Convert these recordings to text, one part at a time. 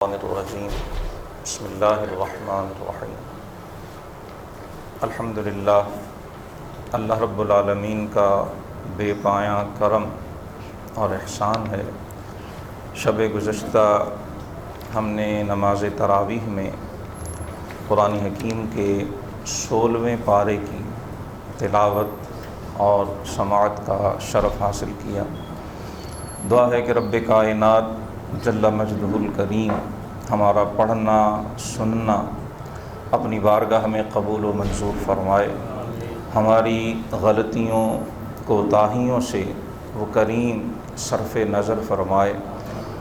الرجیم بسم اللہ الرحمن الرحیم الحمدللہ اللہ رب العالمین کا بے پایاں کرم اور احسان ہے۔ شب گزشتہ ہم نے نماز تراویح میں قرآن حکیم کے 16ویں پارے کی تلاوت اور سماعت کا شرف حاصل کیا۔ دعا ہے کہ رب کائنات جل مجدہ الکریم ہمارا پڑھنا سننا اپنی بارگاہ میں قبول و منظور فرمائے، ہماری غلطیوں کوتاہیوں سے وہ کریم صرف نظر فرمائے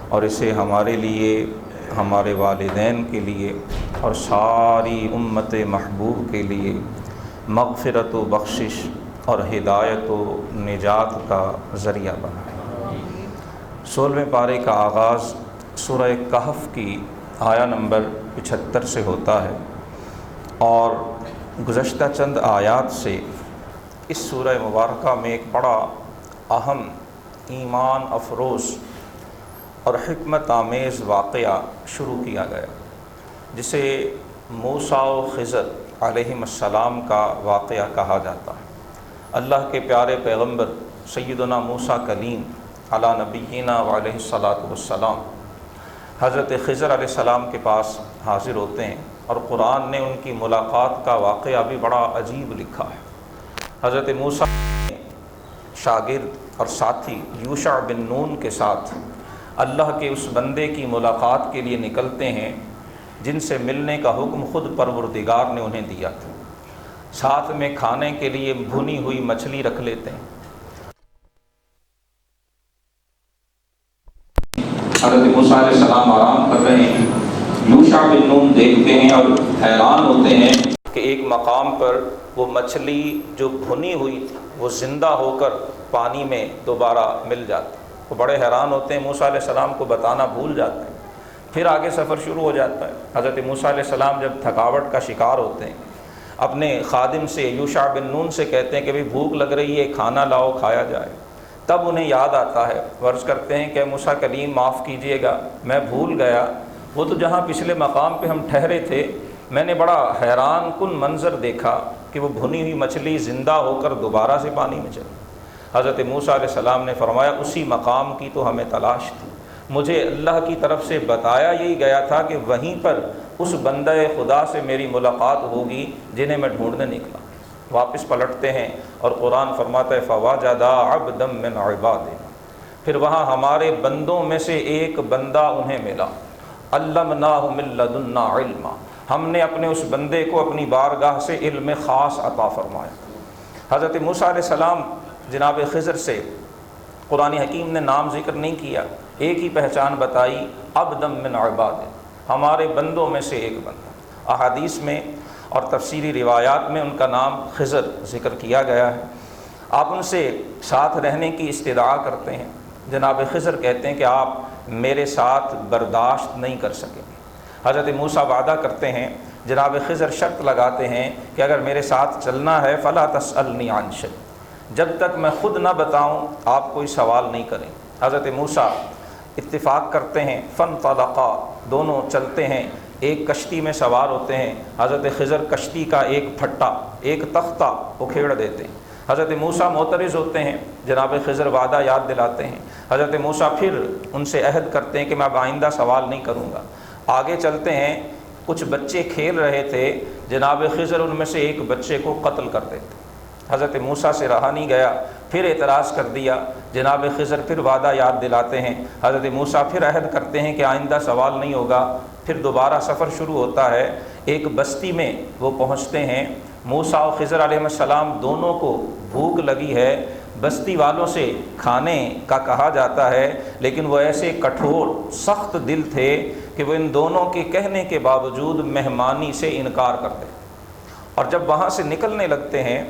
اور اسے ہمارے لیے، ہمارے والدین کے لیے اور ساری امت محبوب کے لیے مغفرت و بخشش اور ہدایت و نجات کا ذریعہ بنائے۔ 16ویں پارے کا آغاز سورہ کہف کی آیا نمبر 75 سے ہوتا ہے اور گزشتہ چند آیات سے اس سورہ مبارکہ میں ایک بڑا اہم ایمان افروز اور حکمت آمیز واقعہ شروع کیا گیا، جسے موسیٰ و خضر علیہم السلام کا واقعہ کہا جاتا ہے۔ اللہ کے پیارے پیغمبر سیدنا موسیٰ کلیم علی نبینا وعلیہ الصلاۃ والسلام حضرت خضر علیہ السلام کے پاس حاضر ہوتے ہیں اور قرآن نے ان کی ملاقات کا واقعہ بھی بڑا عجیب لکھا ہے۔ حضرت موسیٰ شاگرد اور ساتھی یوشع بن نون کے ساتھ اللہ کے اس بندے کی ملاقات کے لیے نکلتے ہیں جن سے ملنے کا حکم خود پروردگار نے انہیں دیا تھا۔ ساتھ میں کھانے کے لیے بھنی ہوئی مچھلی رکھ لیتے ہیں۔ حضرت موسیٰ علیہ السلام آرام کر رہے ہیں، یوشع بن نون دیکھتے ہیں اور حیران ہوتے ہیں کہ ایک مقام پر وہ مچھلی جو بھنی ہوئی تھی وہ زندہ ہو کر پانی میں دوبارہ مل جاتی۔ وہ بڑے حیران ہوتے ہیں، موسیٰ علیہ السلام کو بتانا بھول جاتے ہیں۔ پھر آگے سفر شروع ہو جاتا ہے۔ حضرت موسیٰ علیہ السلام جب تھکاوٹ کا شکار ہوتے ہیں، اپنے خادم سے یوشع بن نون سے کہتے ہیں کہ بھوک لگ رہی ہے، کھانا لاؤ کھایا جائے۔ تب انہیں یاد آتا ہے، عرض کرتے ہیں کہ موسیٰ کلیم معاف کیجئے گا، میں بھول گیا، وہ تو جہاں پچھلے مقام پہ ہم ٹھہرے تھے میں نے بڑا حیران کن منظر دیکھا کہ وہ بھنی ہوئی مچھلی زندہ ہو کر دوبارہ سے پانی میں چلی۔ حضرت موسیٰ علیہ السلام نے فرمایا اسی مقام کی تو ہمیں تلاش تھی، مجھے اللہ کی طرف سے بتایا یہی گیا تھا کہ وہیں پر اس بندہ خدا سے میری ملاقات ہوگی جنہیں میں ڈھونڈنے نکلا۔ واپس پلٹتے ہیں اور قرآن فرماتا ہے فَوَجَدَا عَبْدًا مِّنْ عِبَادِنَا، پھر وہاں ہمارے بندوں میں سے ایک بندہ انہیں ملا، عَلَّمْنَاهُ مِن لَّدُنَّا عِلْمًا، ہم نے اپنے اس بندے کو اپنی بارگاہ سے علم خاص عطا فرمایا۔ حضرت موسیٰ علیہ السلام جناب خضر سے قرآن حکیم نے نام ذکر نہیں کیا، ایک ہی پہچان بتائی، عَبْدًا مِّنْ عِبَادِنَا، ہمارے بندوں میں سے ایک بندہ۔ احادیث میں اور تفسیری روایات میں ان کا نام خضر ذکر کیا گیا ہے۔ آپ ان سے ساتھ رہنے کی استدعا کرتے ہیں۔ جناب خضر کہتے ہیں کہ آپ میرے ساتھ برداشت نہیں کر سکیں گے۔ حضرت موسیٰ وعدہ کرتے ہیں، جناب خضر شرط لگاتے ہیں کہ اگر میرے ساتھ چلنا ہے فلا تسألنی عن شیء، جب تک میں خود نہ بتاؤں آپ کوئی سوال نہیں کریں۔ حضرت موسیٰ اتفاق کرتے ہیں، فانطلقا، دونوں چلتے ہیں، ایک کشتی میں سوار ہوتے ہیں۔ حضرت خضر کشتی کا ایک پھٹا، ایک تختہ اکھیڑ دیتے ہیں۔ حضرت موسیٰ معترض ہوتے ہیں، جناب خضر وعدہ یاد دلاتے ہیں۔ حضرت موسیٰ پھر ان سے عہد کرتے ہیں کہ میں اب آئندہ سوال نہیں کروں گا۔ آگے چلتے ہیں، کچھ بچے کھیل رہے تھے، جناب خضر ان میں سے ایک بچے کو قتل کر دیتے۔ حضرت موسیٰ سے رہا نہیں گیا، پھر اعتراض کر دیا۔ جناب خضر پھر وعدہ یاد دلاتے ہیں، حضرت موسیٰ پھر عہد کرتے ہیں کہ آئندہ سوال نہیں ہوگا۔ پھر دوبارہ سفر شروع ہوتا ہے، ایک بستی میں وہ پہنچتے ہیں۔ موسیٰ و خضر علیہ السلام دونوں کو بھوک لگی ہے، بستی والوں سے کھانے کا کہا جاتا ہے، لیکن وہ ایسے کٹھور سخت دل تھے کہ وہ ان دونوں کے کہنے کے باوجود مہمانی سے انکار کرتے۔ اور جب وہاں سے نکلنے لگتے ہیں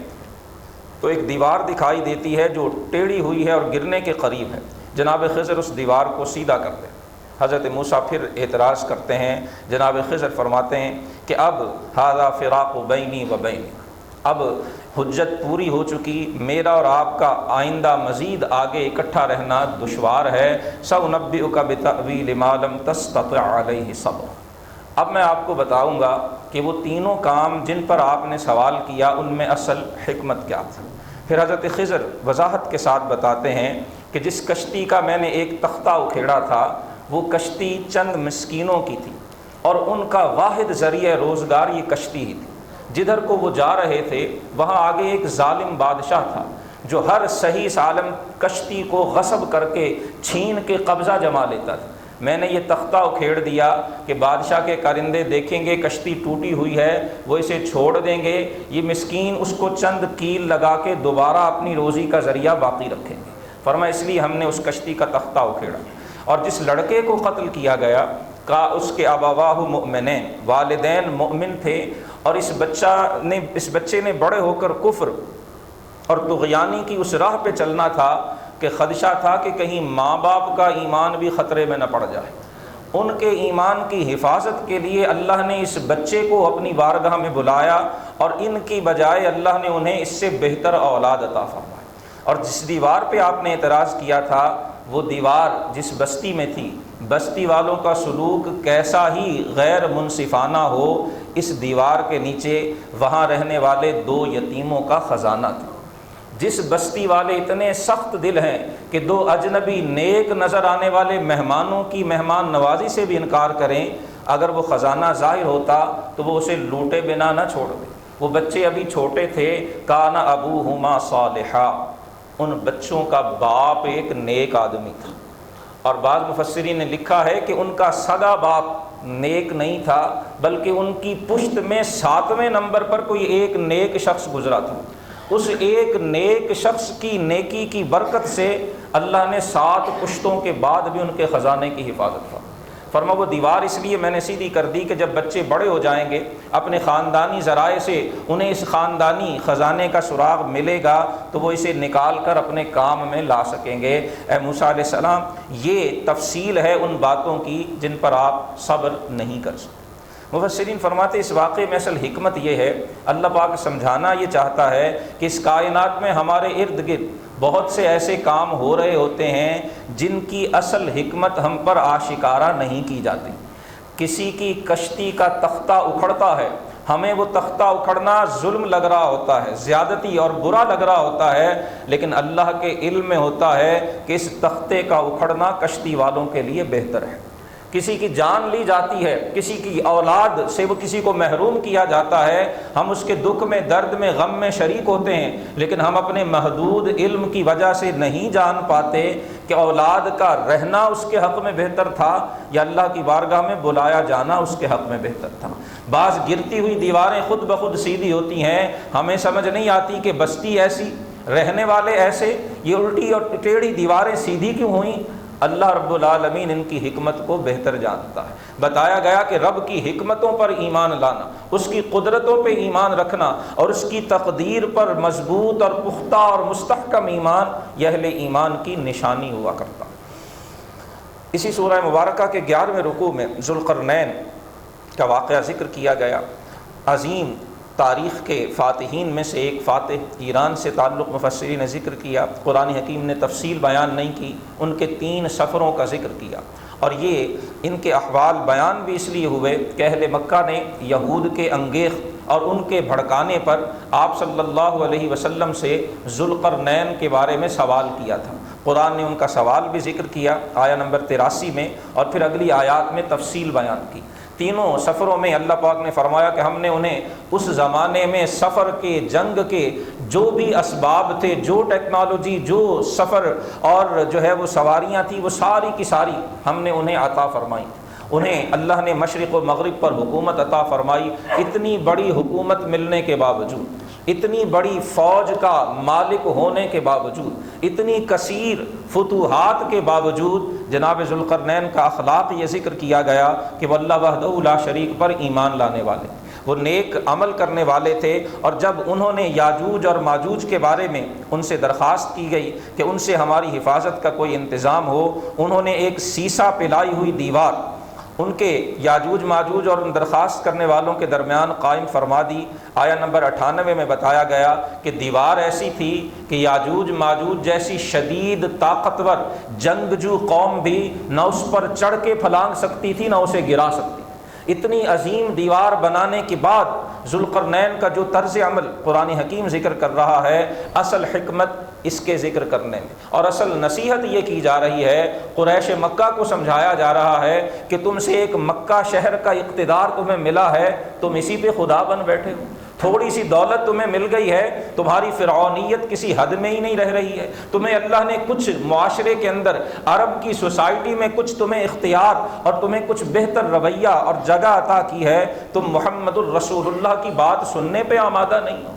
تو ایک دیوار دکھائی دیتی ہے جو ٹیڑھی ہوئی ہے اور گرنے کے قریب ہے۔ جناب خضر اس دیوار کو سیدھا کرتے ہیں۔ حضرت موسیٰ پھر اعتراض کرتے ہیں، جناب خضر فرماتے ہیں کہ اب ھذا فراق بینی و بینک، اب حجت پوری ہو چکی، میرا اور آپ کا آئندہ مزید آگے اکٹھا رہنا دشوار ہے۔ سأنبئک بتأویل ما لم تستطع علیہ صبرا۔ اب میں آپ کو بتاؤں گا کہ وہ تینوں کام جن پر آپ نے سوال کیا ان میں اصل حکمت کیا تھی۔ پھر حضرت خضر وضاحت کے ساتھ بتاتے ہیں کہ جس کشتی کا میں نے ایک تختہ اکھیڑا تھا وہ کشتی چند مسکینوں کی تھی، اور ان کا واحد ذریعہ روزگار یہ کشتی ہی تھی۔ جدھر کو وہ جا رہے تھے وہاں آگے ایک ظالم بادشاہ تھا جو ہر صحیح سالم کشتی کو غصب کر کے چھین کے قبضہ جما لیتا تھا۔ میں نے یہ تختہ اکھیڑ دیا کہ بادشاہ کے کرندے دیکھیں گے کشتی ٹوٹی ہوئی ہے، وہ اسے چھوڑ دیں گے، یہ مسکین اس کو چند کیل لگا کے دوبارہ اپنی روزی کا ذریعہ باقی رکھیں گے۔ فرمایا اس لیے ہم نے اس کشتی کا تختہ اکھیڑا۔ اور جس لڑکے کو قتل کیا گیا کا اس کے ابواہ مؤمنین، والدین مؤمن تھے، اور اس بچے نے بڑے ہو کر کفر اور طغیانی کی اس راہ پہ چلنا تھا کہ خدشہ تھا کہ کہیں ماں باپ کا ایمان بھی خطرے میں نہ پڑ جائے۔ ان کے ایمان کی حفاظت کے لیے اللہ نے اس بچے کو اپنی بارگاہ میں بلایا، اور ان کی بجائے اللہ نے انہیں اس سے بہتر اولاد عطا فرمائی۔ اور جس دیوار پہ آپ نے اعتراض کیا تھا وہ دیوار جس بستی میں تھی، بستی والوں کا سلوک کیسا ہی غیر منصفانہ ہو، اس دیوار کے نیچے وہاں رہنے والے 2 یتیموں کا خزانہ تھا۔ جس بستی والے اتنے سخت دل ہیں کہ 2 اجنبی نیک نظر آنے والے مہمانوں کی مہمان نوازی سے بھی انکار کریں، اگر وہ خزانہ ظاہر ہوتا تو وہ اسے لوٹے بنا نہ چھوڑ دے۔ وہ بچے ابھی چھوٹے تھے، کان ابوہما صالحا، ان بچوں کا باپ ایک نیک آدمی تھا۔ اور بعض مفسرین نے لکھا ہے کہ ان کا سگا باپ نیک نہیں تھا، بلکہ ان کی پشت میں 7ویں نمبر پر کوئی ایک نیک شخص گزرا تھا۔ اس ایک نیک شخص کی نیکی کی برکت سے اللہ نے 7 پشتوں کے بعد بھی ان کے خزانے کی حفاظت فرمائی۔ فرمایا وہ دیوار اس لیے میں نے سیدھی کر دی کہ جب بچے بڑے ہو جائیں گے اپنے خاندانی ذرائع سے انہیں اس خاندانی خزانے کا سراغ ملے گا تو وہ اسے نکال کر اپنے کام میں لا سکیں گے۔ اے موسیٰ علیہ السلام، یہ تفصیل ہے ان باتوں کی جن پر آپ صبر نہیں کر سکتے۔ مفسرین فرماتے اس واقعے میں اصل حکمت یہ ہے، اللہ پاک سمجھانا یہ چاہتا ہے کہ اس کائنات میں ہمارے ارد گرد بہت سے ایسے کام ہو رہے ہوتے ہیں جن کی اصل حکمت ہم پر آشکارا نہیں کی جاتی۔ کسی کی کشتی کا تختہ اکھڑتا ہے، ہمیں وہ تختہ اکھڑنا ظلم لگ رہا ہوتا ہے، زیادتی اور برا لگ رہا ہوتا ہے، لیکن اللہ کے علم میں ہوتا ہے کہ اس تختے کا اکھڑنا کشتی والوں کے لیے بہتر ہے۔ کسی کی جان لی جاتی ہے، کسی کی اولاد سے وہ کسی کو محروم کیا جاتا ہے، ہم اس کے دکھ میں، درد میں، غم میں شریک ہوتے ہیں، لیکن ہم اپنے محدود علم کی وجہ سے نہیں جان پاتے کہ اولاد کا رہنا اس کے حق میں بہتر تھا یا اللہ کی بارگاہ میں بلایا جانا اس کے حق میں بہتر تھا۔ بعض گرتی ہوئی دیواریں خود بخود سیدھی ہوتی ہیں، ہمیں سمجھ نہیں آتی کہ بستی ایسی، رہنے والے ایسے، یہ الٹی اور ٹیڑھی دیواریں سیدھی کیوں ہوئیں؟ اللہ رب العالمین ان کی حکمت کو بہتر جانتا ہے۔ بتایا گیا کہ رب کی حکمتوں پر ایمان لانا، اس کی قدرتوں پہ ایمان رکھنا اور اس کی تقدیر پر مضبوط اور پختہ اور مستحکم ایمان یہ اہل ایمان کی نشانی ہوا کرتا۔ اسی سورہ مبارکہ کے 11ویں رکوع میں ذوالقرنین کا واقعہ ذکر کیا گیا۔ عظیم تاریخ کے فاتحین میں سے ایک فاتح، ایران سے تعلق مفسرین نے ذکر کیا، قرآن حکیم نے تفصیل بیان نہیں کی، ان کے 3 سفروں کا ذکر کیا، اور یہ ان کے احوال بیان بھی اس لیے ہوئے کہ اہل مکہ نے یہود کے انگیخت اور ان کے بھڑکانے پر آپ صلی اللہ علیہ وسلم سے ذوالقرنین کے بارے میں سوال کیا تھا۔ قرآن نے ان کا سوال بھی ذکر کیا آیہ نمبر 83 میں، اور پھر اگلی آیات میں تفصیل بیان کی۔ تینوں سفروں میں اللہ پاک نے فرمایا کہ ہم نے انہیں اس زمانے میں سفر کے، جنگ کے جو بھی اسباب تھے، جو ٹیکنالوجی، جو سفر اور جو ہے وہ سواریاں تھیں، وہ ساری کی ساری ہم نے انہیں عطا فرمائی۔ انہیں اللہ نے مشرق و مغرب پر حکومت عطا فرمائی۔ اتنی بڑی حکومت ملنے کے باوجود، اتنی بڑی فوج کا مالک ہونے کے باوجود، اتنی کثیر فتوحات کے باوجود جناب ذوالقرنین کا اخلاق یہ ذکر کیا گیا کہ وہ اللہ وحدہ لا شریک پر ایمان لانے والے، وہ نیک عمل کرنے والے تھے۔ اور جب انہوں نے یاجوج اور ماجوج کے بارے میں ان سے درخواست کی گئی کہ ان سے ہماری حفاظت کا کوئی انتظام ہو، انہوں نے ایک سیسا پلائی ہوئی دیوار ان کے یاجوج ماجوج اور درخواست کرنے والوں کے درمیان قائم فرما دی۔ آیا نمبر 98 میں بتایا گیا کہ دیوار ایسی تھی کہ یاجوج ماجوج جیسی شدید طاقتور جنگجو قوم بھی نہ اس پر چڑھ کے پھلانگ سکتی تھی نہ اسے گرا سکتی۔ اتنی عظیم دیوار بنانے کے بعد ذوالقرنین کا جو طرز عمل قرآن حکیم ذکر کر رہا ہے، اصل حکمت اس کے ذکر کرنے میں اور اصل نصیحت یہ کی جا رہی ہے، قریش مکہ کو سمجھایا جا رہا ہے کہ تم سے ایک مکہ شہر کا اقتدار تمہیں ملا ہے، تم اسی پہ خدا بن بیٹھے ہو۔ تھوڑی سی دولت تمہیں مل گئی ہے، تمہاری فرعونیت کسی حد میں ہی نہیں رہ رہی ہے، تمہیں اللہ نے کچھ معاشرے کے اندر عرب کی سوسائٹی میں کچھ تمہیں اختیار اور تمہیں کچھ بہتر رویہ اور جگہ عطا کی ہے، تم محمد الرسول اللہ کی بات سننے پہ آمادہ نہیں ہو۔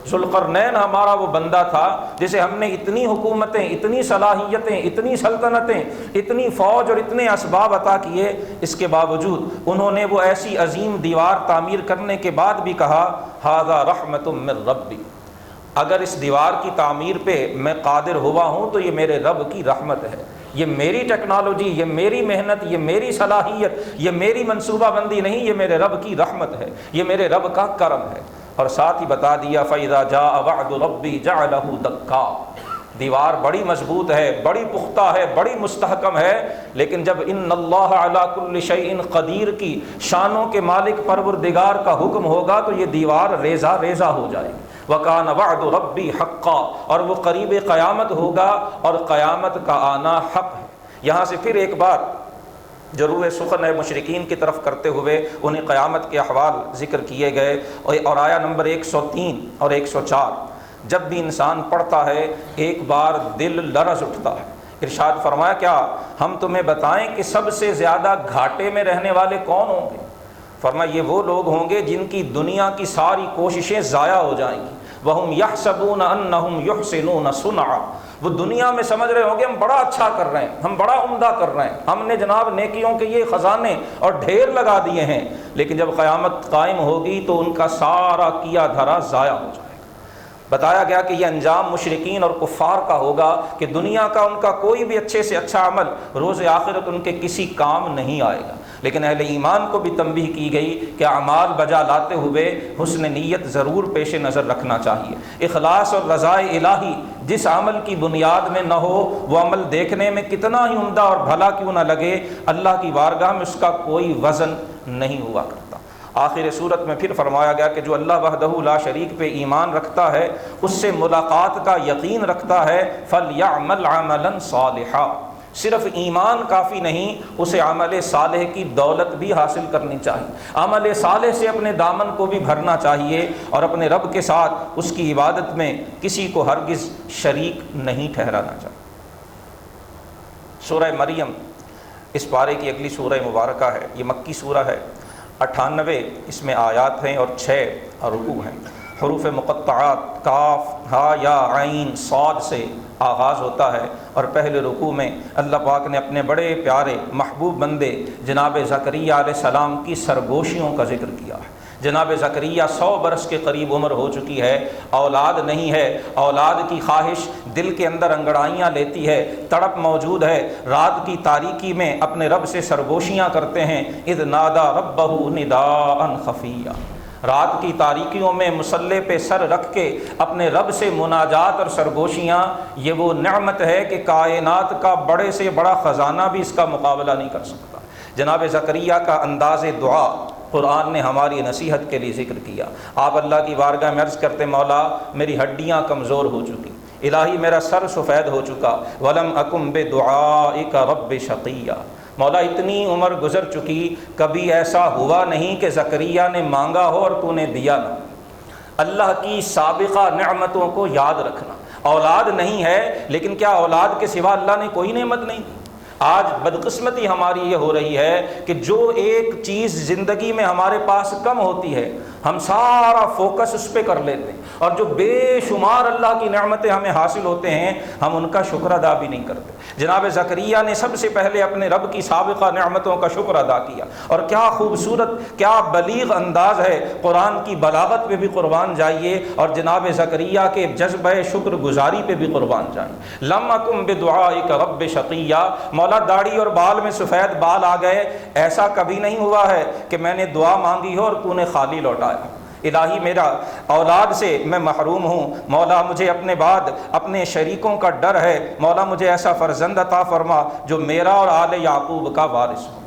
ذوالقرنین ہمارا وہ بندہ تھا جسے ہم نے اتنی حکومتیں، اتنی صلاحیتیں، اتنی سلطنتیں، اتنی فوج اور اتنے اسباب عطا کیے، اس کے باوجود انہوں نے وہ ایسی عظیم دیوار تعمیر کرنے کے بعد بھی کہا ھذا رحمۃ من ربی، اگر اس دیوار کی تعمیر پہ میں قادر ہوا ہوں تو یہ میرے رب کی رحمت ہے، یہ میری ٹیکنالوجی، یہ میری محنت، یہ میری صلاحیت، یہ میری منصوبہ بندی نہیں، یہ میرے رب کی رحمت ہے، یہ میرے رب کا کرم ہے۔ اور ساتھ ہی بتا دیا فَإِذَا جَاءَ وَعْدُ رَبِّي جَعَلَهُ دَكَّا، دیوار بڑی مضبوط ہے، بڑی پختہ ہے، بڑی مستحکم ہے، لیکن جب ان اللہ علی کل شیء قدیر کی شانوں کے مالک پروردگار کا حکم ہوگا تو یہ دیوار ریزہ ریزہ ہو جائے گی۔ وَكَانَ وَعْدُ رَبِّي حَقًّا، اور وہ قریب قیامت ہوگا اور قیامت کا آنا حق ہے۔ یہاں سے پھر ایک بات جو روح سخن ہے مشرکین کی طرف کرتے ہوئے انہیں قیامت کے احوال ذکر کیے گئے، اور آیا نمبر 103 اور 104 جب بھی انسان پڑھتا ہے ایک بار دل لرز اٹھتا ہے۔ ارشاد فرمایا کیا ہم تمہیں بتائیں کہ سب سے زیادہ گھاٹے میں رہنے والے کون ہوں گے؟ فرمایا یہ وہ لوگ ہوں گے جن کی دنیا کی ساری کوششیں ضائع ہو جائیں گی۔ وَهُمْ يَحْسَبُونَ أَنَّهُمْ يُحْسِنُونَ صُنْعًا، وہ دنیا میں سمجھ رہے ہوں گے ہم بڑا اچھا کر رہے ہیں، ہم بڑا عمدہ کر رہے ہیں، ہم نے جناب نیکیوں کے یہ خزانے اور ڈھیر لگا دیے ہیں، لیکن جب قیامت قائم ہوگی تو ان کا سارا کیا دھرا ضائع ہو جائے گا۔ بتایا گیا کہ یہ انجام مشرکین اور کفار کا ہوگا کہ دنیا کا ان کا کوئی بھی اچھے سے اچھا عمل روز آخرت ان کے کسی کام نہیں آئے گا، لیکن اہل ایمان کو بھی تنبیہ کی گئی کہ اعمال بجا لاتے ہوئے حسن نیت ضرور پیش نظر رکھنا چاہیے۔ اخلاص اور رضا الہی جس عمل کی بنیاد میں نہ ہو وہ عمل دیکھنے میں کتنا ہی عمدہ اور بھلا کیوں نہ لگے، اللہ کی بارگاہ میں اس کا کوئی وزن نہیں ہوا کرتا۔ آخر صورت میں پھر فرمایا گیا کہ جو اللہ وحدہ لا شریک پہ ایمان رکھتا ہے، اس سے ملاقات کا یقین رکھتا ہے، فَلْيَعْمَلْ عَمَلًا صَالِحًا، صرف ایمان کافی نہیں، اسے عمل صالح کی دولت بھی حاصل کرنی چاہیے، عمل صالح سے اپنے دامن کو بھی بھرنا چاہیے اور اپنے رب کے ساتھ اس کی عبادت میں کسی کو ہرگز شریک نہیں ٹھہرانا چاہیے۔ سورہ مریم اس پارے کی اگلی سورہ مبارکہ ہے، یہ مکی سورہ ہے، 98 اس میں آیات ہیں اور 6 رکوع ہیں۔ حروف مقطعات کاف ہا یا عین صاد سے آغاز ہوتا ہے، اور پہلے رکوع میں اللہ پاک نے اپنے بڑے پیارے محبوب بندے جناب زکریا علیہ السلام کی سرگوشیوں کا ذکر کیا ہے۔ جناب زکریا 100 برس کے قریب عمر ہو چکی ہے، اولاد نہیں ہے، اولاد کی خواہش دل کے اندر انگڑائیاں لیتی ہے، تڑپ موجود ہے، رات کی تاریکی میں اپنے رب سے سرگوشیاں کرتے ہیں۔ اذ نادا ربہ نداء خفیہ، رات کی تاریکیوں میں مصلے پہ سر رکھ کے اپنے رب سے مناجات اور سرگوشیاں، یہ وہ نعمت ہے کہ کائنات کا بڑے سے بڑا خزانہ بھی اس کا مقابلہ نہیں کر سکتا۔ جناب زکریا کا انداز دعا قرآن نے ہماری نصیحت کے لیے ذکر کیا۔ آپ اللہ کی بارگاہ میں عرض کرتے مولا میری ہڈیاں کمزور ہو چکی، الہی میرا سر سفید ہو چکا، وَلَمْ أَكُمْ بِدُعَائِكَ رَبِّ شَقِيًّا، مولا اتنی عمر گزر چکی کبھی ایسا ہوا نہیں کہ زکریا نے مانگا ہو اور تو نے دیا نہ۔ اللہ کی سابقہ نعمتوں کو یاد رکھنا۔ اولاد نہیں ہے لیکن کیا اولاد کے سوا اللہ نے کوئی نعمت نہیں دی؟ آج بدقسمتی ہماری یہ ہو رہی ہے کہ جو ایک چیز زندگی میں ہمارے پاس کم ہوتی ہے ہم سارا فوکس اس پہ کر لیتے ہیں، اور جو بے شمار اللہ کی نعمتیں ہمیں حاصل ہوتے ہیں ہم ان کا شکر ادا بھی نہیں کرتے۔ جناب زکریا نے سب سے پہلے اپنے رب کی سابقہ نعمتوں کا شکر ادا کیا، اور کیا خوبصورت، کیا بلیغ انداز ہے، قرآن کی بلاغت پہ بھی قربان جائیے اور جناب زکریا کے جذبہ شکر گزاری پہ بھی قربان جائیے۔ لم اکن بدعائک رب شقیا، مولا داڑھی اور بال میں سفید بال آ گئے، ایسا کبھی نہیں ہوا ہے کہ میں نے دعا مانگی ہو اور تو نے خالی لوٹایا۔ الہی میرا اولاد سے میں محروم ہوں، مولا مجھے اپنے بعد اپنے شریکوں کا ڈر ہے، مولا مجھے ایسا فرزند عطا فرما جو میرا اور آل یعقوب کا وارث ہو۔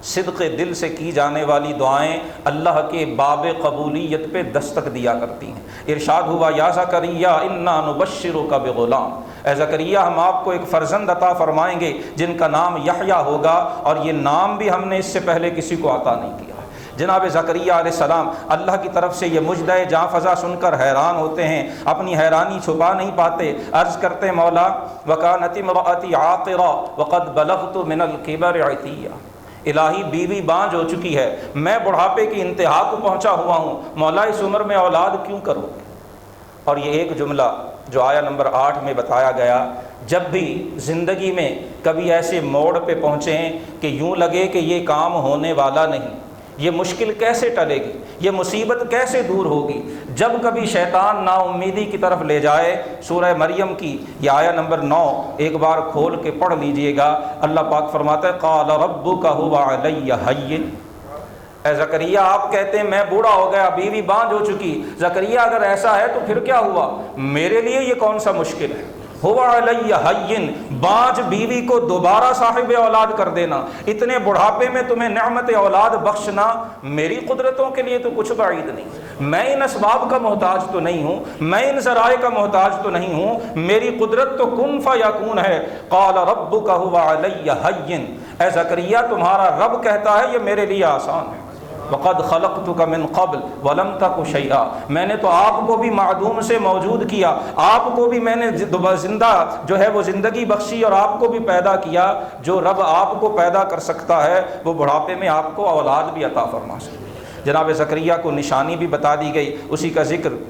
صدق دل سے کی جانے والی دعائیں اللہ کے باب قبولیت پہ دستک دیا کرتی ہیں۔ ارشاد ہوا یا زکریا انا نبشرک بغلام، اے زکریا ہم آپ کو ایک فرزند عطا فرمائیں گے جن کا نام یحییٰ ہوگا، اور یہ نام بھی ہم نے اس سے پہلے کسی کو عطا نہیں کیا۔ جناب زکریا علیہ السلام اللہ کی طرف سے یہ مجدہ جاں فضا سن کر حیران ہوتے ہیں، اپنی حیرانی چھپا نہیں پاتے، عرض کرتے مولا وکانت امرأتی عاقرا وقد بلغت من الکبر عتیہ، الہی بیوی بانجھ ہو چکی ہے، میں بڑھاپے کی انتہا کو پہنچا ہوا ہوں، مولا اس عمر میں اولاد کیوں کرو؟ اور یہ ایک جملہ جو آیا نمبر 8 میں بتایا گیا، جب بھی زندگی میں کبھی ایسے موڑ پہ پہنچیں کہ یوں لگے کہ یہ کام ہونے والا نہیں، یہ مشکل کیسے ٹلے گی، یہ مصیبت کیسے دور ہوگی، جب کبھی شیطان نا امیدی کی طرف لے جائے، سورہ مریم کی یہ آیا نمبر 9 ایک بار کھول کے پڑھ لیجئے گا۔ اللہ پاک فرماتا ہے قال ربک هو علی ہین، اے زکریا آپ کہتے ہیں میں بوڑھا ہو گیا، بیوی بانجھ ہو چکی، زکریا اگر ایسا ہے تو پھر کیا ہوا، میرے لیے یہ کون سا مشکل ہے، ہوا علی ہین، بانجھ بیوی کو دوبارہ صاحب اولاد کر دینا، اتنے بڑھاپے میں تمہیں نعمت اولاد بخشنا میری قدرتوں کے لیے تو کچھ بعید نہیں، میں ان اسباب کا محتاج تو نہیں ہوں، میں ان ذرائع کا محتاج تو نہیں ہوں، میری قدرت تو کن فیکون ہے۔ قال ربک هو علی ہین، اے زکریا تمہارا رب کہتا ہے یہ میرے لیے آسان ہے۔ وقد خلقتک من قبل ولم تک شیئا، میں نے تو آپ کو بھی معدوم سے موجود کیا، آپ کو بھی میں نے زندہ جو ہے وہ زندگی بخشی اور آپ کو بھی پیدا کیا، جو رب آپ کو پیدا کر سکتا ہے وہ بڑھاپے میں آپ کو اولاد بھی عطا فرما سکتا ہے۔ جناب زکریا کو نشانی بھی بتا دی گئی، اسی کا ذکر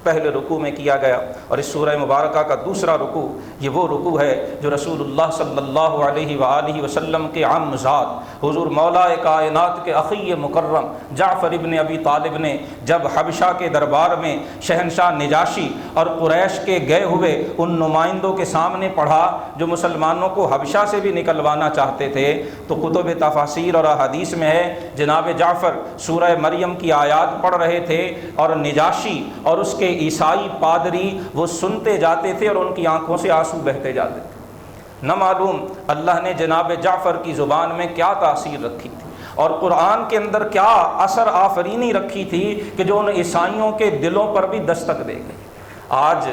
پہلے رکوع میں کیا گیا، اور اس سورہ مبارکہ کا دوسرا رکوع یہ وہ رکوع ہے جو رسول اللہ صلی اللہ علیہ وآلہ وسلم کے عم ذات حضور مولا کائنات کے اخی مکرم جعفر ابن ابی طالب نے جب حبشہ کے دربار میں شہنشاہ نجاشی اور قریش کے گئے ہوئے ان نمائندوں کے سامنے پڑھا جو مسلمانوں کو حبشہ سے بھی نکلوانا چاہتے تھے، تو کتب تفاسیر اور احادیث میں ہے جناب جعفر سورہ مریم کی آیات پڑھ رہے تھے، اور نجاشی اور اس کے عیسائی پادری وہ سنتے جاتے تھے اور ان کی آنکھوں سے آنسو بہتے جاتے تھے۔ نہ معلوم اللہ نے جناب جعفر کی زبان میں کیا تاثیر رکھی تھی اور قرآن کے اندر کیا اثر آفرینی رکھی تھی کہ جو ان عیسائیوں کے دلوں پر بھی دستک دے گئی۔ آج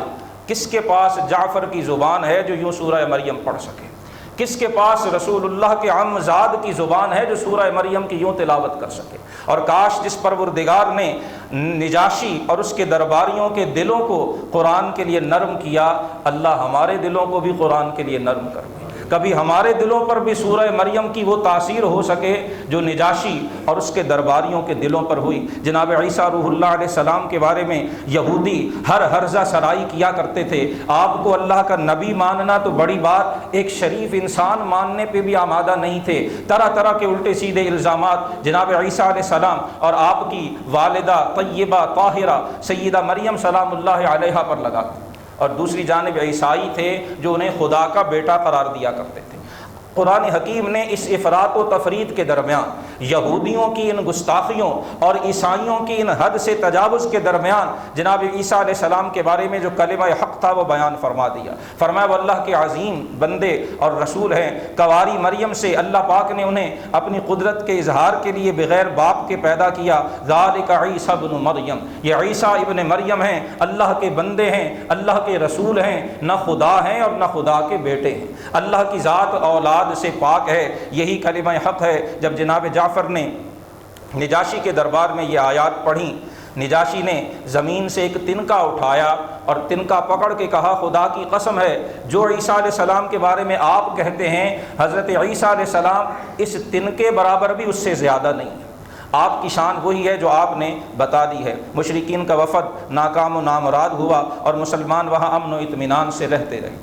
کس کے پاس جعفر کی زبان ہے جو یوں سورہ مریم پڑھ سکے؟ کس کے پاس رسول اللہ کے عم زاد کی زبان ہے جو سورہ مریم کی یوں تلاوت کر سکے؟ اور کاش جس پروردگار نے نجاشی اور اس کے درباریوں کے دلوں کو قرآن کے لیے نرم کیا، اللہ ہمارے دلوں کو بھی قرآن کے لیے نرم کر دے، کبھی ہمارے دلوں پر بھی سورہ مریم کی وہ تاثیر ہو سکے جو نجاشی اور اس کے درباریوں کے دلوں پر ہوئی۔ جناب عیسیٰ روح اللہ علیہ السلام کے بارے میں یہودی ہر ہرزہ سرائی کیا کرتے تھے، آپ کو اللہ کا نبی ماننا تو بڑی بات، ایک شریف انسان ماننے پہ بھی آمادہ نہیں تھے، طرح طرح کے الٹے سیدھے الزامات جناب عیسیٰ علیہ السلام اور آپ کی والدہ طیبہ طاہرہ سیدہ مریم سلام اللہ علیہا پر لگاتے، اور دوسری جانب عیسائی تھے جو انہیں خدا کا بیٹا قرار دیا کرتے تھے۔ قرآن حکیم نے اس افراط و تفرید کے درمیان یہودیوں کی ان گستاخیوں اور عیسائیوں کی ان حد سے تجاوز کے درمیان جناب عیسیٰ علیہ السلام کے بارے میں جو کلمہ حق تھا وہ بیان فرما دیا۔ فرمایا وہ اللہ کے عظیم بندے اور رسول ہیں، کواری مریم سے اللہ پاک نے انہیں اپنی قدرت کے اظہار کے لیے بغیر باپ کے پیدا کیا۔ ذالک عیسیٰ ابن مریم، یہ عیسیٰ ابن مریم ہیں، اللہ کے بندے ہیں، اللہ کے رسول ہیں، نہ خدا ہیں اور نہ خدا کے بیٹے ہیں، اللہ کی ذات اولاد سے پاک ہے۔ یہی کلمہ حق ہے۔ جب جناب جعفر نے نجاشی کے دربار میں یہ آیات پڑھی، نجاشی نے زمین سے ایک تنکا اٹھایا اور تنکا پکڑ کے کہا خدا کی قسم ہے جو عیسیٰ علیہ السلام کے بارے میں آپ کہتے ہیں، حضرت عیسیٰ علیہ السلام اس تنکے برابر بھی اس سے زیادہ نہیں ہے۔ آپ کی شان وہی ہے جو آپ نے بتا دی ہے۔ مشرکین کا وفد ناکام و نامراد ہوا اور مسلمان وہاں امن و اطمینان سے رہتے رہے۔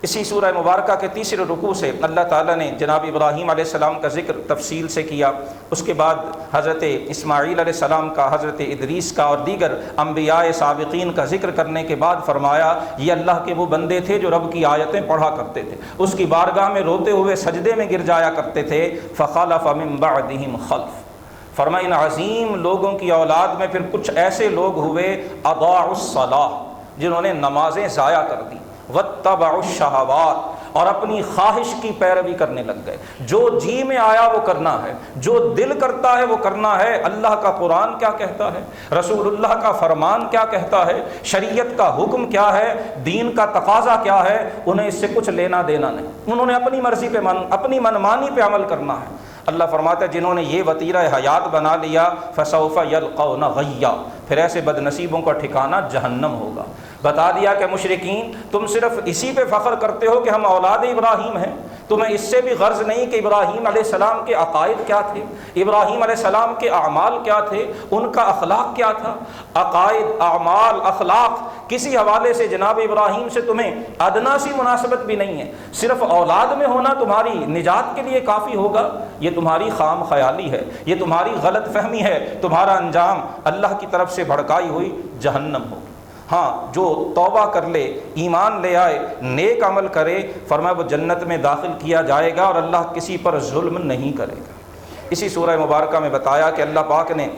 اسی سورہ مبارکہ کے تیسرے رکوع سے اللہ تعالیٰ نے جناب ابراہیم علیہ السلام کا ذکر تفصیل سے کیا، اس کے بعد حضرت اسماعیل علیہ السلام کا، حضرت ادریس کا اور دیگر انبیاء سابقین کا ذکر کرنے کے بعد فرمایا یہ اللہ کے وہ بندے تھے جو رب کی آیتیں پڑھا کرتے تھے، اس کی بارگاہ میں روتے ہوئے سجدے میں گر جایا کرتے تھے۔ فخلف من بعدہم خلف، فرمایا ان عظیم لوگوں کی اولاد میں پھر کچھ ایسے لوگ ہوئے اضاعوا الصلاۃ، جنہوں نے نمازیں ضائع کر دی، واتبعوا الشہوات، اور اپنی خواہش کی پیروی کرنے لگ گئے۔ جو جی میں آیا وہ کرنا ہے، جو دل کرتا ہے وہ کرنا ہے۔ اللہ کا قرآن کیا کہتا ہے، رسول اللہ کا فرمان کیا کہتا ہے، شریعت کا حکم کیا ہے، دین کا تقاضا کیا ہے، انہیں اس سے کچھ لینا دینا نہیں۔ انہوں نے اپنی مرضی پہ اپنی منمانی پہ عمل کرنا ہے۔ اللہ فرماتا ہے جنہوں نے یہ وتیرہ حیات بنا لیا فسوف یلقون غیا، پھر ایسے بد نصیبوں کا ٹھکانہ جہنم ہوگا۔ بتا دیا کہ مشرکین تم صرف اسی پہ فخر کرتے ہو کہ ہم اولاد ابراہیم ہیں، تمہیں اس سے بھی غرض نہیں کہ ابراہیم علیہ السلام کے عقائد کیا تھے، ابراہیم علیہ السلام کے اعمال کیا تھے، ان کا اخلاق کیا تھا۔ عقائد، اعمال، اخلاق کسی حوالے سے جناب ابراہیم سے تمہیں ادنا سی مناسبت بھی نہیں ہے۔ صرف اولاد میں ہونا تمہاری نجات کے لیے کافی ہوگا، یہ تمہاری خام خیالی ہے، یہ تمہاری غلط فہمی ہے، تمہارا انجام اللہ کی طرف سے بھڑکائی ہوئی جہنم ہوگی۔ ہاں جو توبہ کر لے، ایمان لے آئے، نیک عمل کرے، فرمایا وہ جنت میں داخل کیا جائے گا اور اللہ کسی پر ظلم نہیں کرے گا۔ اسی سورہ مبارکہ میں بتایا کہ اللہ پاک نے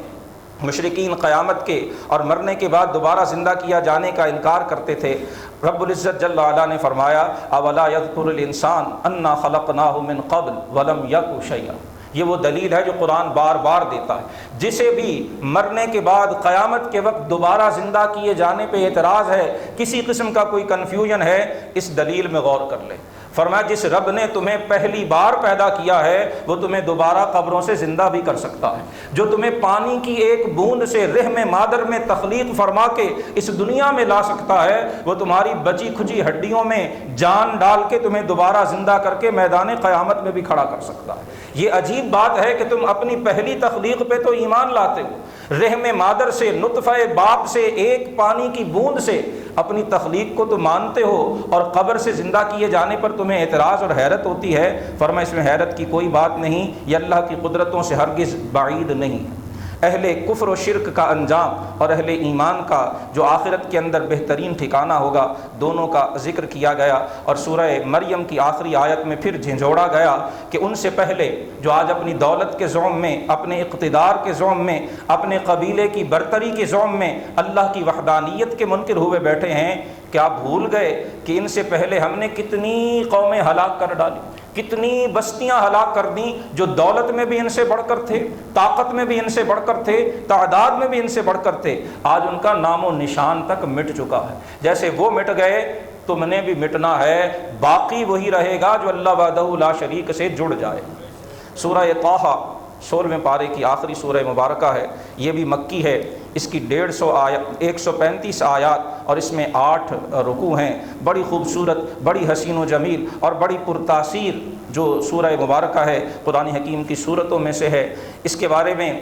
مشرکین قیامت کے اور مرنے کے بعد دوبارہ زندہ کیا جانے کا انکار کرتے تھے۔ رب العزت جل وعلا نے فرمایا اولا یذکر الانسان انا خلقناہ من قبل ولم یک شیئا، یہ وہ دلیل ہے جو قرآن بار بار دیتا ہے۔ جسے بھی مرنے کے بعد قیامت کے وقت دوبارہ زندہ کیے جانے پہ اعتراض ہے، کسی قسم کا کوئی کنفیوژن ہے، اس دلیل میں غور کر لے۔ فرمایا جس رب نے تمہیں پہلی بار پیدا کیا ہے وہ تمہیں دوبارہ قبروں سے زندہ بھی کر سکتا ہے۔ جو تمہیں پانی کی ایک بوند سے رحم مادر میں تخلیق فرما کے اس دنیا میں لا سکتا ہے، وہ تمہاری بچی کھجی ہڈیوں میں جان ڈال کے تمہیں دوبارہ زندہ کر کے میدان قیامت میں بھی کھڑا کر سکتا ہے۔ یہ عجیب بات ہے کہ تم اپنی پہلی تخلیق پہ تو ایمان لاتے ہو، رحم مادر سے، نطفہ باپ سے، ایک پانی کی بوند سے اپنی تخلیق کو تو مانتے ہو، اور قبر سے زندہ کیے جانے پر تمہیں اعتراض اور حیرت ہوتی ہے۔ فرمایا اس میں حیرت کی کوئی بات نہیں، یہ اللہ کی قدرتوں سے ہرگز بعید نہیں ہے۔ اہل کفر و شرک کا انجام اور اہل ایمان کا جو آخرت کے اندر بہترین ٹھکانہ ہوگا، دونوں کا ذکر کیا گیا، اور سورہ مریم کی آخری آیت میں پھر جھنجھوڑا گیا کہ ان سے پہلے جو آج اپنی دولت کے زعم میں، اپنے اقتدار کے زعم میں، اپنے قبیلے کی برتری کے زعم میں اللہ کی وحدانیت کے منکر ہوئے بیٹھے ہیں، کیا بھول گئے کہ ان سے پہلے ہم نے کتنی قومیں ہلاک کر ڈالی، کتنی بستیاں ہلاک کر دیں جو دولت میں بھی ان سے بڑھ کر تھے، طاقت میں بھی ان سے بڑھ کر تھے، تعداد میں بھی ان سے بڑھ کر تھے۔ آج ان کا نام و نشان تک مٹ چکا ہے۔ جیسے وہ مٹ گئے تم نے بھی مٹنا ہے، باقی وہی رہے گا جو اللہ وحدہ لا شریک سے جڑ جائے۔ سورہ طٰہٰ 16ویں پارے کی آخری سورہ مبارکہ ہے، یہ بھی مکی ہے۔ اس کی 135 آیات اور اس میں 8 رکوع ہیں۔ بڑی خوبصورت، بڑی حسین و جمیل اور بڑی پرتاثیر جو سورہ مبارکہ ہے، قرآن حکیم کی سورتوں میں سے ہے۔ اس کے بارے میں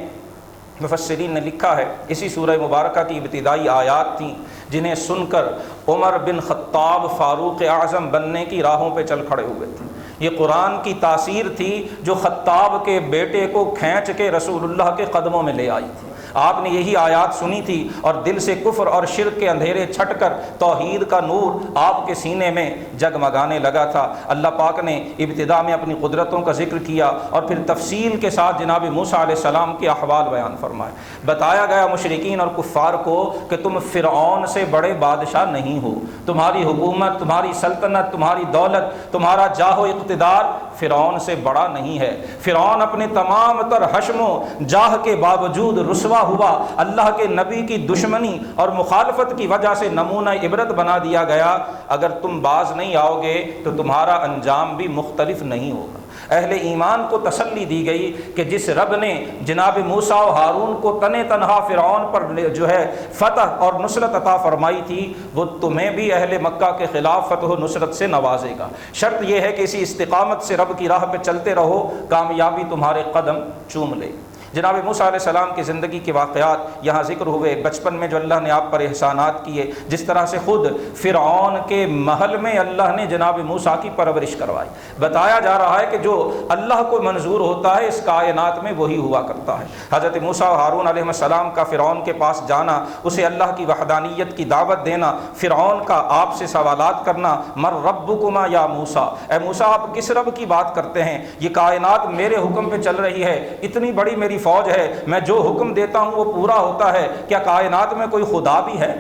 مفسرین نے لکھا ہے، اسی سورہ مبارکہ کی ابتدائی آیات تھیں جنہیں سن کر عمر بن خطاب فاروق اعظم بننے کی راہوں پہ چل کھڑے ہوئے تھے۔ یہ قرآن کی تاثیر تھی جو خطاب کے بیٹے کو کھینچ کے رسول اللہ کے قدموں میں لے آئی تھی۔ آپ نے یہی آیات سنی تھی اور دل سے کفر اور شرک کے اندھیرے چھٹ کر توحید کا نور آپ کے سینے میں جگمگانے لگا تھا۔ اللہ پاک نے ابتدا میں اپنی قدرتوں کا ذکر کیا اور پھر تفصیل کے ساتھ جناب موسیٰ علیہ السلام کے احوال بیان فرمائے۔ بتایا گیا مشرکین اور کفار کو کہ تم فرعون سے بڑے بادشاہ نہیں ہو، تمہاری حکومت، تمہاری سلطنت، تمہاری دولت، تمہارا جاہ و اقتدار فرعون سے بڑا نہیں ہے۔ فرعون اپنے تمام تر حشم و جاہ کے باوجود رسوا ہوا، اللہ کے نبی کی دشمنی اور مخالفت کی وجہ سے نمونہ عبرت بنا دیا گیا۔ اگر تم باز نہیں آؤ گے تو تمہارا انجام بھی مختلف نہیں ہوگا۔ اہل ایمان کو تسلی دی گئی کہ جس رب نے جناب موسیٰ و ہارون کو تنے تنہا فرعون پر جو ہے فتح اور نصرت عطا فرمائی تھی، وہ تمہیں بھی اہل مکہ کے خلاف فتح و نصرت سے نوازے گا۔ شرط یہ ہے کہ اسی استقامت سے رب کی راہ پہ چلتے رہو، کامیابی تمہارے قدم چوم لے۔ جناب موسیٰ علیہ السلام کی زندگی کے واقعات یہاں ذکر ہوئے، بچپن میں جو اللہ نے آپ پر احسانات کیے، جس طرح سے خود فرعون کے محل میں اللہ نے جناب موسیٰ کی پرورش کروائی۔ بتایا جا رہا ہے کہ جو اللہ کو منظور ہوتا ہے اس کائنات میں وہی ہوا کرتا ہے۔ حضرت موسیٰ و ہارون علیہ السلام کا فرعون کے پاس جانا، اسے اللہ کی وحدانیت کی دعوت دینا، فرعون کا آپ سے سوالات کرنا، من ربکما یا موسیٰ، اے موسیٰ آپ کس رب کی بات کرتے ہیں؟ یہ کائنات میرے حکم پہ چل رہی ہے، اتنی بڑی میری فوج ہے، میں جو حکم دیتا ہوں وہ پورا ہوتا ہے، کیا کائنات میں کوئی خدا بھی ہے؟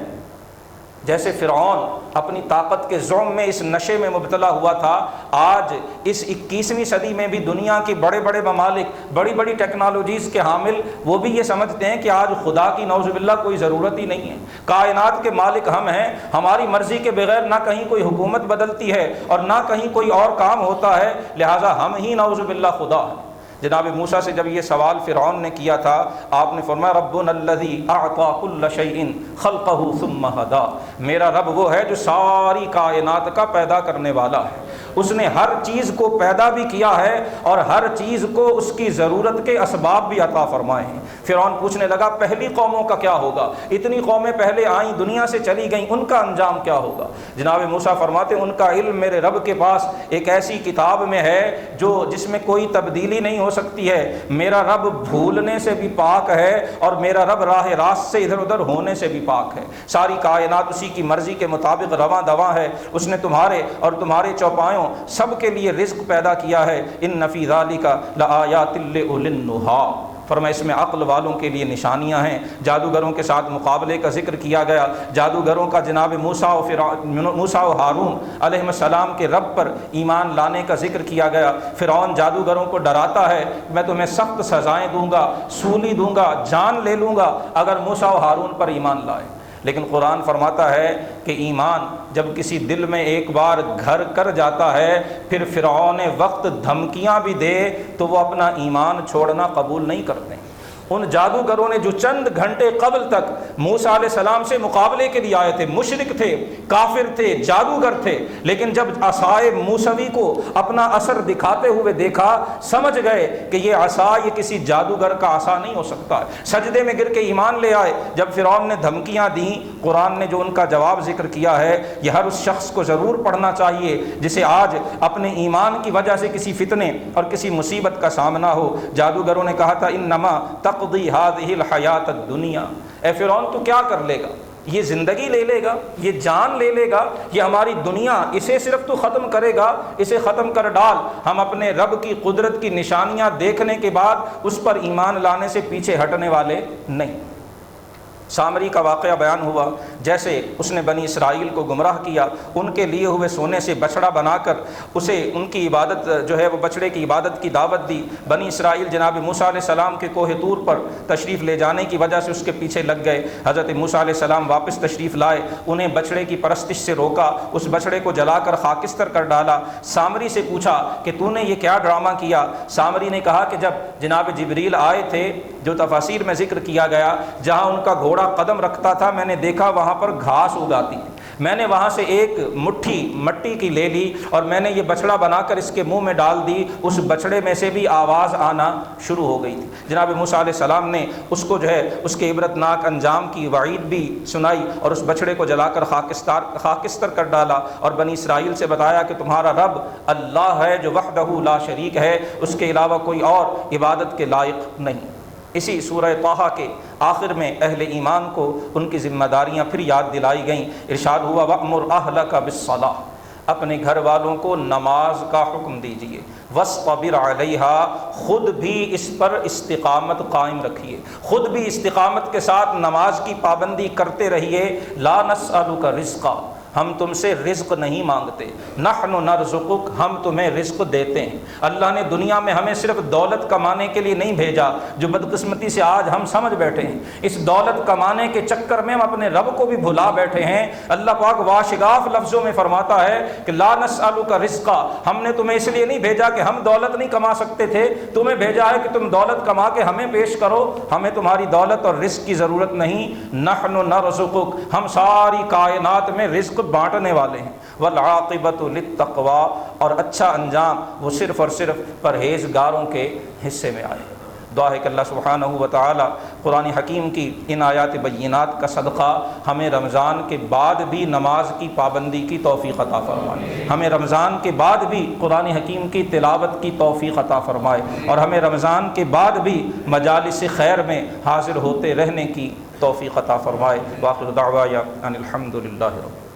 جیسے فرعون اپنی طاقت کے زوم میں اس نشے میں مبتلا ہوا تھا، آج اس 21ویں صدی میں بھی دنیا کے بڑے بڑے ممالک، بڑی بڑی ٹیکنالوجیز کے حامل، وہ بھی یہ سمجھتے ہیں کہ آج خدا کی نعوذ باللہ کوئی ضرورت ہی نہیں ہے، کائنات کے مالک ہم ہیں، ہماری مرضی کے بغیر نہ کہیں کوئی حکومت بدلتی ہے اور نہ کہیں کوئی اور کام ہوتا ہے، لہٰذا ہم ہی نعوذ باللہ خدا ہیں۔ جناب موسیٰ سے جب یہ سوال فرعون نے کیا تھا، آپ نے فرمایا ربنا الذی اعطی کل شیء خلقہ ثم ہدی، میرا رب وہ ہے جو ساری کائنات کا پیدا کرنے والا ہے، اس نے ہر چیز کو پیدا بھی کیا ہے اور ہر چیز کو اس کی ضرورت کے اسباب بھی عطا فرمائے ہیں۔ فرعون پوچھنے لگا پہلی قوموں کا کیا ہوگا؟ اتنی قومیں پہلے آئیں، دنیا سے چلی گئیں، ان کا انجام کیا ہوگا؟ جناب موسیٰ فرماتے ان کا علم میرے رب کے پاس ایک ایسی کتاب میں ہے جس میں کوئی تبدیلی نہیں ہو سکتی ہے، میرا رب بھولنے سے بھی پاک ہے اور میرا رب راہ راست سے ادھر ادھر ہونے سے بھی پاک ہے، ساری کائنات اسی کی مرضی کے مطابق رواں دواں ہے، اس نے تمہارے اور تمہارے چوپایوں سب کے لیے رزق پیدا کیا ہے، ان فی ذالک لآیات لأولی النہی، فرمایا اس میں عقل والوں کے لیے نشانیاں ہیں۔ جادوگروں کے ساتھ مقابلے کا ذکر کیا گیا، جادوگروں کا جناب موسیٰ و ہارون علیہ السلام کے رب پر ایمان لانے کا ذکر کیا گیا۔ فرعون جادوگروں کو ڈراتا ہے میں تمہیں سخت سزائیں دوں گا، سولی دوں گا، جان لے لوں گا اگر موسیٰ و ہارون پر ایمان لائے، لیکن قرآن فرماتا ہے کہ ایمان جب کسی دل میں ایک بار گھر کر جاتا ہے، پھر فرعون وقت دھمکیاں بھی دے تو وہ اپنا ایمان چھوڑنا قبول نہیں کرتے۔ ان جادوگروں نے جو چند گھنٹے قبل تک موسیٰ علیہ السلام سے مقابلے کے لیے آئے تھے، مشرک تھے، کافر تھے، جادوگر تھے، لیکن جب عصائے موسوی کو اپنا اثر دکھاتے ہوئے دیکھا، سمجھ گئے کہ یہ عصا یہ کسی جادوگر کا عصا نہیں ہو سکتا ہے، سجدے میں گر کے ایمان لے آئے۔ جب فرعون نے دھمکیاں دیں، قرآن نے جو ان کا جواب ذکر کیا ہے یہ ہر اس شخص کو ضرور پڑھنا چاہیے جسے آج اپنے ایمان کی وجہ سے کسی فتنے اور کسی مصیبت کا سامنا ہو۔ جادوگروں نے کہا تھا انما تقضی هذه الحیات الدنیا، اے فرعون تو کیا کر لے گا؟ یہ زندگی لے لے گا، یہ جان لے لے گا، یہ ہماری دنیا، اسے صرف تو ختم کرے گا، اسے ختم کر ڈال۔ ہم اپنے رب کی قدرت کی نشانیاں دیکھنے کے بعد اس پر ایمان لانے سے پیچھے ہٹنے والے نہیں۔ سامری کا واقعہ بیان ہوا، جیسے اس نے بنی اسرائیل کو گمراہ کیا، ان کے لیے ہوئے سونے سے بچڑا بنا کر اسے ان کی عبادت جو ہے وہ بچڑے کی عبادت کی دعوت دی۔ بنی اسرائیل جناب موسیٰ علیہ السلام کے کوہ طور پر تشریف لے جانے کی وجہ سے اس کے پیچھے لگ گئے۔ حضرت موسیٰ علیہ السلام واپس تشریف لائے، انہیں بچڑے کی پرستش سے روکا، اس بچڑے کو جلا کر خاکستر کر ڈالا۔ سامری سے پوچھا کہ تو نے یہ کیا ڈرامہ کیا؟ سامری نے کہا کہ جب جناب جبریل آئے تھے، جو تفاسیر میں ذکر کیا گیا، جہاں ان کا گھوڑا قدم رکھتا تھا میں نے دیکھا وہاں پر گھاس اگاتی ہے، میں نے وہاں سے ایک مٹھی مٹی کی لے لی اور میں نے یہ بچڑا بنا کر اس کے منہ میں ڈال دی، اس بچڑے میں سے بھی آواز آنا شروع ہو گئی تھی۔ جناب موسیٰ علیہ السلام نے اس کو جو ہے اس کے عبرتناک انجام کی وعید بھی سنائی اور اس بچڑے کو جلا کر خاکستر کر ڈالا اور بنی اسرائیل سے بتایا کہ تمہارا رب اللہ ہے جو وحدہ لا شریک ہے، اس کے علاوہ کوئی اور عبادت کے لائق نہیں۔ اسی سورہ طٰہٰ کے آخر میں اہل ایمان کو ان کی ذمہ داریاں پھر یاد دلائی گئیں۔ ارشاد ہوا وَأْمُرْ أَهْلَكَ بِالصَّلَاةِ، اپنے گھر والوں کو نماز کا حکم دیجئے، وَاصْطَبِرْ عَلَيْهَا، خود بھی اس پر استقامت قائم رکھیے، خود بھی استقامت کے ساتھ نماز کی پابندی کرتے رہیے۔ لَا نَسْأَلُكَ رِزْقًا، ہم تم سے رزق نہیں مانگتے، نحن نرزقک، ہم تمہیں رزق دیتے ہیں۔ اللہ نے دنیا میں ہمیں صرف دولت کمانے کے لیے نہیں بھیجا، جو بدقسمتی سے آج ہم سمجھ بیٹھے ہیں، اس دولت کمانے کے چکر میں ہم اپنے رب کو بھی بھلا بیٹھے ہیں۔ اللہ پاک واشگاف لفظوں میں فرماتا ہے کہ لا نسألک رزقا، ہم نے تمہیں اس لیے نہیں بھیجا کہ ہم دولت نہیں کما سکتے تھے، تمہیں بھیجا ہے کہ تم دولت کما کے ہمیں پیش کرو، ہمیں تمہاری دولت اور رزق کی ضرورت نہیں۔ نحن نرزقک، ہم ساری کائنات میں رزق بانٹنے والے ہیں۔ والعاقبۃ للتقویٰ، اور اچھا انجام وہ صرف اور صرف پرہیزگاروں کے حصے میں آئے۔ دعا ہے کہ اللہ سبحانہ و تعالی قرآن حکیم کی ان آیات بینات کا صدقہ ہمیں رمضان کے بعد بھی نماز کی پابندی کی توفیق عطا فرمائے، ہمیں رمضان کے بعد بھی قرآن حکیم کی تلاوت کی توفیق عطا فرمائے، اور ہمیں رمضان کے بعد بھی مجالس خیر میں حاضر ہوتے رہنے کی توفیق عطا فرمائے۔ وآخر دعوایا ان الحمد للہ رب